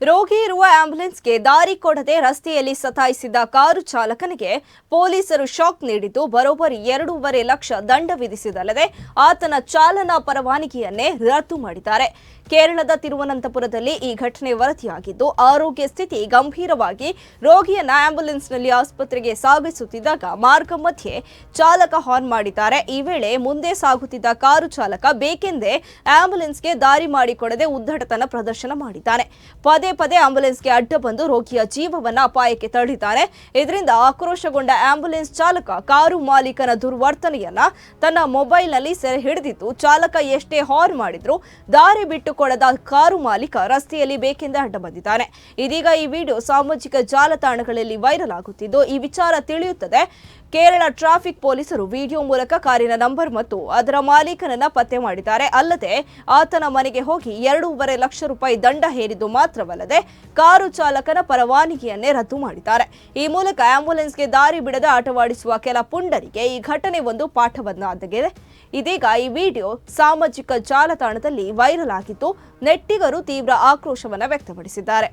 ರೋಗಿ ಇರುವ ಆಂಬ್ಯುಲೆನ್ಸ್ಗೆ ದಾರಿ ಕೊಡದೆ ರಸ್ತೆಯಲ್ಲಿ ಸತಾಯಿಸಿದ ಕಾರು ಚಾಲಕನಿಗೆ ಪೊಲೀಸರು ಶಾಕ್ ನೀಡಿದ್ದು ಬರೋಬ್ಬರಿ 2.5 ಲಕ್ಷ ದಂಡ ವಿಧಿಸಿದಲ್ಲದೆ ಆತನ ಚಾಲನಾ ಪರವಾನಗಿಯನ್ನೇ ರದ್ದು ಮಾಡಿದ್ದಾರೆ. ಕೇರಳದ ತಿರುವನಂತಪುರದಲ್ಲಿ ಈ ಘಟನೆ ವರದಿಯಾಗಿದ್ದು, ಆರೋಗ್ಯ ಸ್ಥಿತಿ ಗಂಭೀರವಾಗಿ ರೋಗಿಯನ್ನ ಆಂಬ್ಯುಲೆನ್ಸ್ನಲ್ಲಿ ಆಸ್ಪತ್ರೆಗೆ ಸಾಗಿಸುತ್ತಿದ್ದಾಗ ಮಾರ್ಗ ಮಧ್ಯೆ ಚಾಲಕ ಹಾರ್ನ್ ಮಾಡಿದ್ದಾರೆ. ಈ ವೇಳೆ ಮುಂದೆ ಸಾಗುತ್ತಿದ್ದ ಕಾರು ಚಾಲಕ ಬೇಕೆಂದೇ ಆಂಬ್ಯುಲೆನ್ಸ್ಗೆ ದಾರಿ ಮಾಡಿಕೊಡದೆ ಉದ್ದಟತನ ಪ್ರದರ್ಶನ ಮಾಡಿದ್ದಾನೆ. ಪದೇ ಪದೇ ಆಂಬ್ಯುಲೆನ್ಸ್ಗೆ ಅಡ್ಡ ಬಂದು ರೋಗಿಯ ಜೀವವನ್ನ ಅಪಾಯಕ್ಕೆ ತಳ್ಳಿದ್ದಾನೆ. ಇದರಿಂದ ಆಕ್ರೋಶಗೊಂಡ ಆಂಬ್ಯುಲೆನ್ಸ್ ಚಾಲಕ ಕಾರು ಮಾಲೀಕನ ದುರ್ವರ್ತನೆಯನ್ನ ತನ್ನ ಮೊಬೈಲ್ನಲ್ಲಿ ಸೆರೆ ಹಿಡಿದಿದ್ದು, ಚಾಲಕ ಎಷ್ಟೇ ಹಾರ್ನ್ ಮಾಡಿದ್ರು ದಾರಿ ಬಿಟ್ಟು ಕೊಡದ ಕಾರು ಮಾಲೀಕ ರಸ್ತೆಯಲ್ಲಿ ಬೇಕೆಂದೇ ಅಡ್ಡ ಬಂದಿದ್ದಾನೆ. ಇದೀಗ ಈ ವಿಡಿಯೋ ಸಾಮಾಜಿಕ ಜಾಲತಾಣಗಳಲ್ಲಿ ವೈರಲ್ ಆಗುತ್ತಿದ್ದು, ಈ ವಿಚಾರ ತಿಳಿಯುತ್ತದೆ ಕೇರಳ ಟ್ರಾಫಿಕ್ ಪೊಲೀಸರು ವಿಡಿಯೋ ಮೂಲಕ ಕಾರಿನ ನಂಬರ್ ಮತ್ತು ಅದರ ಮಾಲೀಕನನ್ನ ಪತ್ತೆ ಮಾಡಿದ್ದಾರೆ. ಅಲ್ಲದೆ ಆತನ ಮನೆಗೆ ಹೋಗಿ 2.5 ಲಕ್ಷ ರೂಪಾಯಿ ದಂಡ ಹೇರಿದ್ದು ಮಾತ್ರವಲ್ಲದೆ ಕಾರು ಚಾಲಕನ ಪರವಾನಗಿಯನ್ನೇ ರದ್ದು ಮಾಡಿದ್ದಾರೆ. ಈ ಮೂಲಕ ಆಂಬ್ಯುಲೆನ್ಸ್ಗೆ ದಾರಿ ಬಿಡದ ಆಟವಾಡಿಸುವ ಕೆಲ ಪುಂಡರಿಗೆ ಈ ಘಟನೆ ಒಂದು ಪಾಠವನ್ನಾಗಿದೆ. ಇದೀಗ ಈ ವಿಡಿಯೋ ಸಾಮಾಜಿಕ ಜಾಲತಾಣದಲ್ಲಿ ವೈರಲ್ ಆಗಿದ್ದು, ನೆಟ್ಟಿಗರು ತೀವ್ರ ಆಕ್ರೋಶವನ್ನು ವ್ಯಕ್ತಪಡಿಸಿದ್ದಾರೆ.